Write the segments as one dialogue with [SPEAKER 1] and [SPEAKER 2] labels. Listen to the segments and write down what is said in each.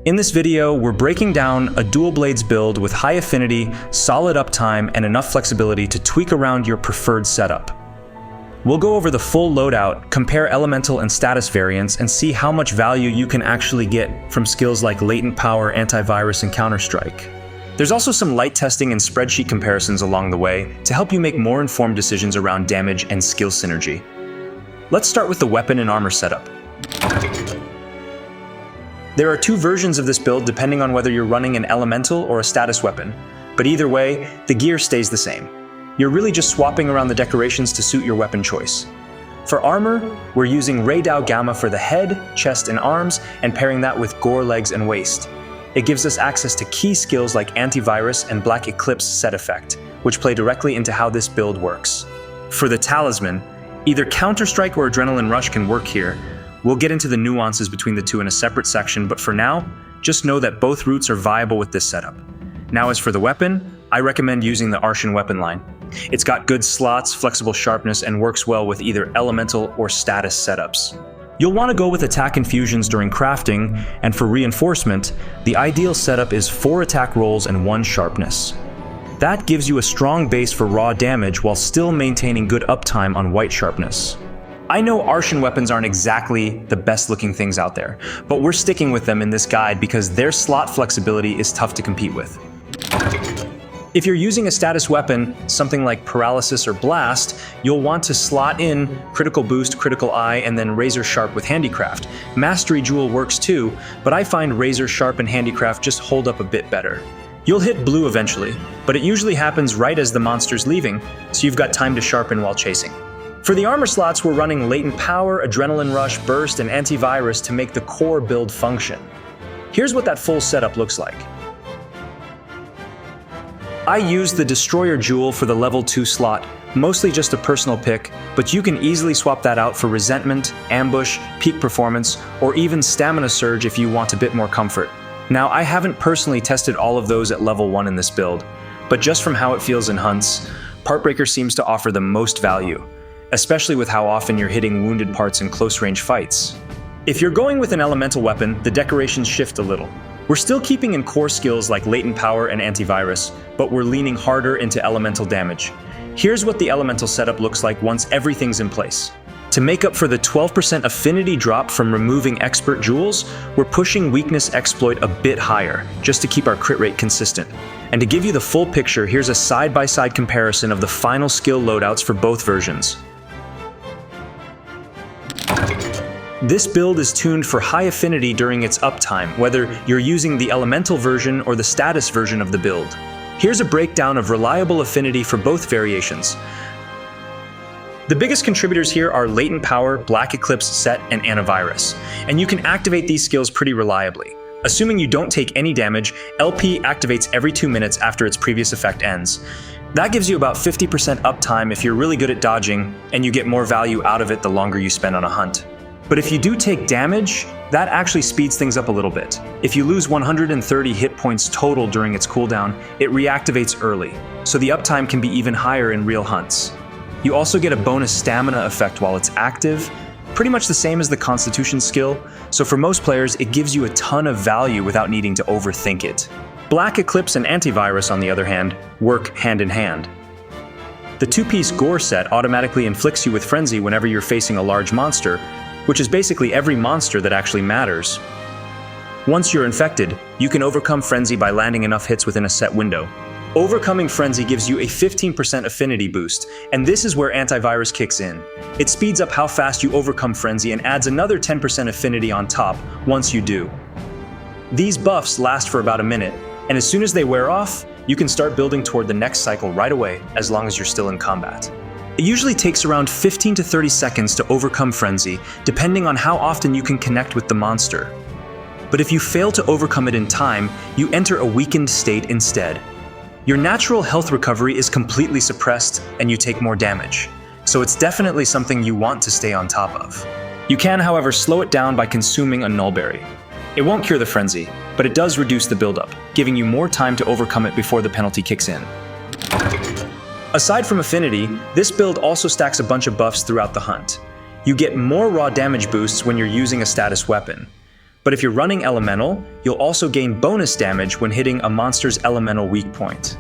[SPEAKER 1] In this video, we're breaking down a dual blades build with high affinity, solid uptime, and enough flexibility to tweak around your preferred setup. We'll go over the full loadout, compare elemental and status variants, and see how much value you can actually get from skills like Latent Power, Antivirus, and Counterstrike. There's also some light testing and spreadsheet comparisons along the way to help you make more informed decisions around damage and skill synergy. Let's start with the weapon and armor setup. There are two versions of this build depending on whether you're running an elemental or a status weapon, but either way, the gear stays the same. You're really just swapping around the decorations to suit your weapon choice. For armor, we're using Ray Dow Gamma for the head, chest, and arms, and pairing that with Gore legs and waist. It gives us access to key skills like Antivirus and Black Eclipse set effect, which play directly into how this build works. For the talisman, either Counterstrike or Adrenaline Rush can work here. We'll get into the nuances between the two in a separate section, but for now, just know that both routes are viable with this setup. Now as for the weapon, I recommend using the Arshan weapon line. It's got good slots, flexible sharpness, and works well with either elemental or status setups. You'll want to go with attack infusions during crafting, and for reinforcement, the ideal setup is 4 attack rolls and 1 sharpness. That gives you a strong base for raw damage while still maintaining good uptime on white sharpness. I know Arshan weapons aren't exactly the best looking things out there, but we're sticking with them in this guide because their slot flexibility is tough to compete with. If you're using a status weapon, something like Paralysis or Blast, you'll want to slot in Critical Boost, Critical Eye, and then Razor Sharp with Handicraft. Mastery Jewel works too, but I find Razor Sharp and Handicraft just hold up a bit better. You'll hit blue eventually, but it usually happens right as the monster's leaving, so you've got time to sharpen while chasing. For the armor slots, we're running Latent Power, Adrenaline Rush, Burst, and Antivirus to make the core build function. Here's what that full setup looks like. I used the Destroyer Jewel for the level 2 slot, mostly just a personal pick, but you can easily swap that out for Resentment, Ambush, Peak Performance, or even Stamina Surge if you want a bit more comfort. Now, I haven't personally tested all of those at level 1 in this build, but just from how it feels in hunts, Partbreaker seems to offer the most value, especially with how often you're hitting wounded parts in close-range fights. If you're going with an elemental weapon, the decorations shift a little. We're still keeping in core skills like Latent Power and Antivirus, but we're leaning harder into elemental damage. Here's what the elemental setup looks like once everything's in place. To make up for the 12% affinity drop from removing Expert Jewels, we're pushing Weakness Exploit a bit higher, just to keep our crit rate consistent. And to give you the full picture, here's a side-by-side comparison of the final skill loadouts for both versions. This build is tuned for high affinity during its uptime, whether you're using the elemental version or the status version of the build. Here's a breakdown of reliable affinity for both variations. The biggest contributors here are Latent Power, Black Eclipse Set, and Antivirus, and you can activate these skills pretty reliably. Assuming you don't take any damage, LP activates every 2 minutes after its previous effect ends. That gives you about 50% uptime if you're really good at dodging, and you get more value out of it the longer you spend on a hunt. But if you do take damage, that actually speeds things up a little bit. If you lose 130 hit points total during its cooldown, it reactivates early, so the uptime can be even higher in real hunts. You also get a bonus stamina effect while it's active, pretty much the same as the Constitution skill, so for most players it gives you a ton of value without needing to overthink it. Black Eclipse and Antivirus, on the other hand, work hand in hand. The 2-piece Gore set automatically inflicts you with Frenzy whenever you're facing a large monster, which is basically every monster that actually matters. Once you're infected, you can overcome Frenzy by landing enough hits within a set window. Overcoming Frenzy gives you a 15% affinity boost, and this is where Antivirus kicks in. It speeds up how fast you overcome Frenzy and adds another 10% affinity on top once you do. These buffs last for about a minute, and as soon as they wear off, you can start building toward the next cycle right away as long as you're still in combat. It usually takes around 15 to 30 seconds to overcome Frenzy, depending on how often you can connect with the monster. But if you fail to overcome it in time, you enter a weakened state instead. Your natural health recovery is completely suppressed and you take more damage, so it's definitely something you want to stay on top of. You can, however, slow it down by consuming a Nullberry. It won't cure the Frenzy, but it does reduce the buildup, giving you more time to overcome it before the penalty kicks in. Aside from affinity, this build also stacks a bunch of buffs throughout the hunt. You get more raw damage boosts when you're using a status weapon. But if you're running Elemental, you'll also gain bonus damage when hitting a monster's Elemental weak point.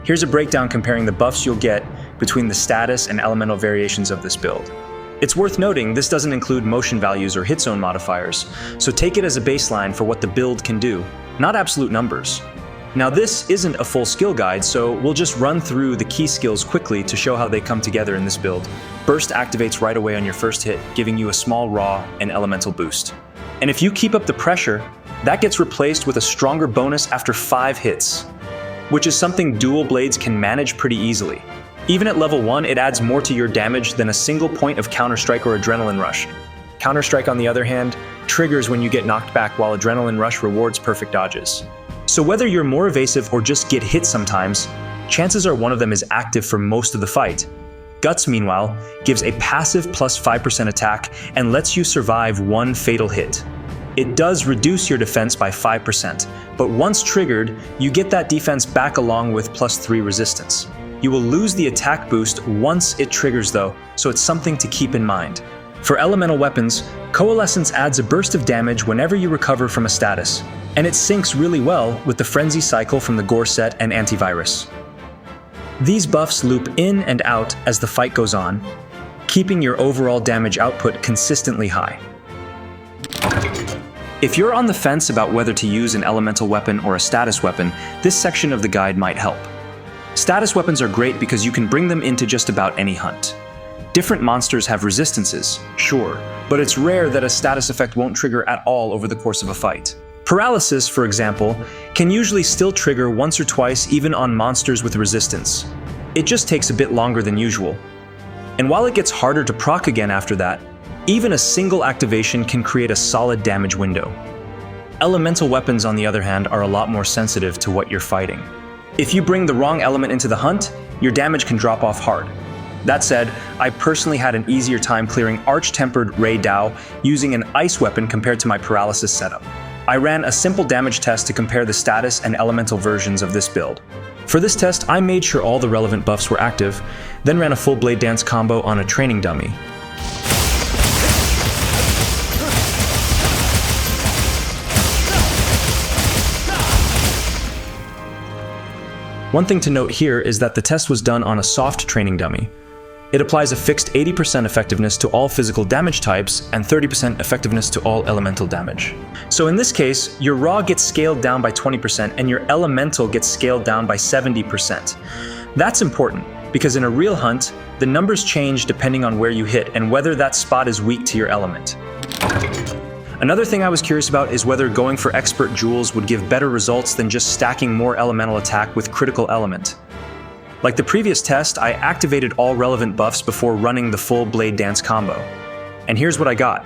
[SPEAKER 1] Here's a breakdown comparing the buffs you'll get between the status and Elemental variations of this build. It's worth noting this doesn't include motion values or hit zone modifiers, so take it as a baseline for what the build can do, not absolute numbers. Now this isn't a full skill guide, so we'll just run through the key skills quickly to show how they come together in this build. Burst activates right away on your first hit, giving you a small raw and elemental boost. And if you keep up the pressure, that gets replaced with a stronger bonus after 5 hits, which is something dual blades can manage pretty easily. Even at level 1, it adds more to your damage than a single point of Counterstrike or Adrenaline Rush. Counterstrike, on the other hand, triggers when you get knocked back, while Adrenaline Rush rewards perfect dodges. So whether you're more evasive or just get hit sometimes, chances are one of them is active for most of the fight. Guts, meanwhile, gives a passive plus 5% attack and lets you survive 1 fatal hit. It does reduce your defense by 5%, but once triggered, you get that defense back along with plus 3 resistance. You will lose the attack boost once it triggers though, so it's something to keep in mind. For elemental weapons, Coalescence adds a burst of damage whenever you recover from a status, and it syncs really well with the Frenzy cycle from the Gore set and Antivirus. These buffs loop in and out as the fight goes on, keeping your overall damage output consistently high. If you're on the fence about whether to use an elemental weapon or a status weapon, this section of the guide might help. Status weapons are great because you can bring them into just about any hunt. Different monsters have resistances, sure, but it's rare that a status effect won't trigger at all over the course of a fight. Paralysis, for example, can usually still trigger once or twice even on monsters with resistance. It just takes a bit longer than usual. And while it gets harder to proc again after that, even a single activation can create a solid damage window. Elemental weapons, on the other hand, are a lot more sensitive to what you're fighting. If you bring the wrong element into the hunt, your damage can drop off hard. That said, I personally had an easier time clearing Arch-Tempered Ray Dao using an ice weapon compared to my paralysis setup. I ran a simple damage test to compare the status and elemental versions of this build. For this test, I made sure all the relevant buffs were active, then ran a full blade dance combo on a training dummy. One thing to note here is that the test was done on a soft training dummy. It applies a fixed 80% effectiveness to all physical damage types and 30% effectiveness to all elemental damage. So in this case, your raw gets scaled down by 20% and your elemental gets scaled down by 70%. That's important because in a real hunt, the numbers change depending on where you hit and whether that spot is weak to your element. Another thing I was curious about is whether going for expert jewels would give better results than just stacking more elemental attack with critical element. Like the previous test, I activated all relevant buffs before running the full blade dance combo. And here's what I got.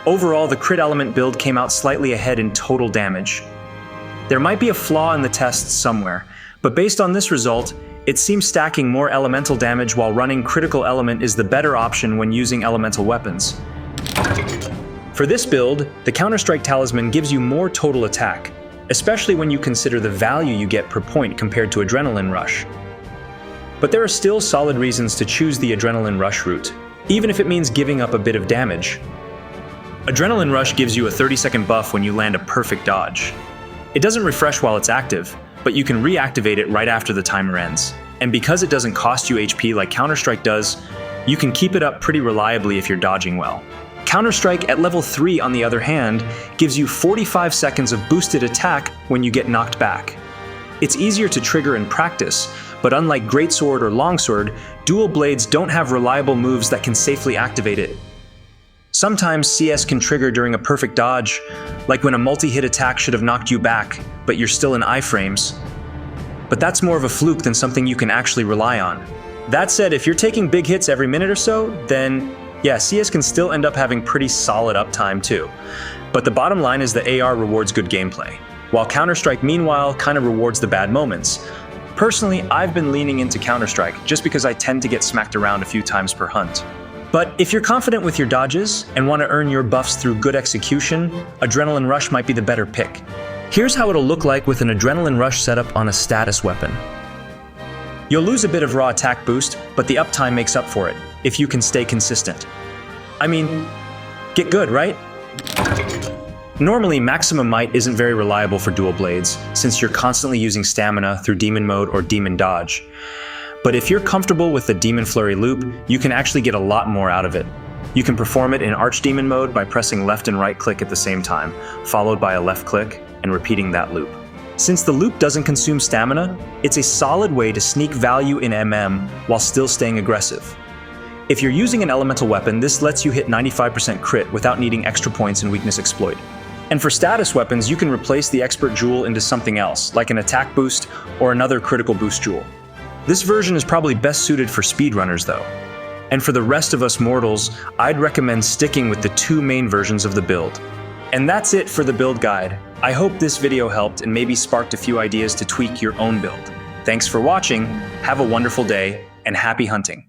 [SPEAKER 1] Overall, the crit element build came out slightly ahead in total damage. There might be a flaw in the test somewhere, but based on this result, it seems stacking more elemental damage while running critical element is the better option when using elemental weapons. For this build, the Counterstrike Talisman gives you more total attack, especially when you consider the value you get per point compared to Adrenaline Rush. But there are still solid reasons to choose the Adrenaline Rush route, even if it means giving up a bit of damage. Adrenaline Rush gives you a 30-second buff when you land a perfect dodge. It doesn't refresh while it's active, but you can reactivate it right after the timer ends. And because it doesn't cost you HP like Counterstrike does, you can keep it up pretty reliably if you're dodging well. Counterstrike at level 3, on the other hand, gives you 45 seconds of boosted attack when you get knocked back. It's easier to trigger in practice, but unlike Greatsword or Longsword, dual blades don't have reliable moves that can safely activate it. Sometimes CS can trigger during a perfect dodge, like when a multi-hit attack should have knocked you back, but you're still in iframes. But that's more of a fluke than something you can actually rely on. That said, if you're taking big hits every minute or so, then yeah, CS can still end up having pretty solid uptime too. But the bottom line is that AR rewards good gameplay, while Counterstrike meanwhile kind of rewards the bad moments. Personally, I've been leaning into Counterstrike just because I tend to get smacked around a few times per hunt. But if you're confident with your dodges and want to earn your buffs through good execution, Adrenaline Rush might be the better pick. Here's how it'll look like with an Adrenaline Rush setup on a status weapon. You'll lose a bit of raw attack boost, but the uptime makes up for it, if you can stay consistent. I mean, get good, right? Normally, maximum might isn't very reliable for dual blades, since you're constantly using stamina through demon mode or demon dodge. But if you're comfortable with the demon flurry loop, you can actually get a lot more out of it. You can perform it in archdemon mode by pressing left and right click at the same time, followed by a left click, and repeating that loop. Since the loop doesn't consume stamina, it's a solid way to sneak value in MM while still staying aggressive. If you're using an elemental weapon, this lets you hit 95% crit without needing extra points in weakness exploit. And for status weapons, you can replace the expert jewel into something else, like an attack boost or another critical boost jewel. This version is probably best suited for speedrunners though. And for the rest of us mortals, I'd recommend sticking with the two main versions of the build. And that's it for the build guide. I hope this video helped and maybe sparked a few ideas to tweak your own build. Thanks for watching, have a wonderful day, and happy hunting.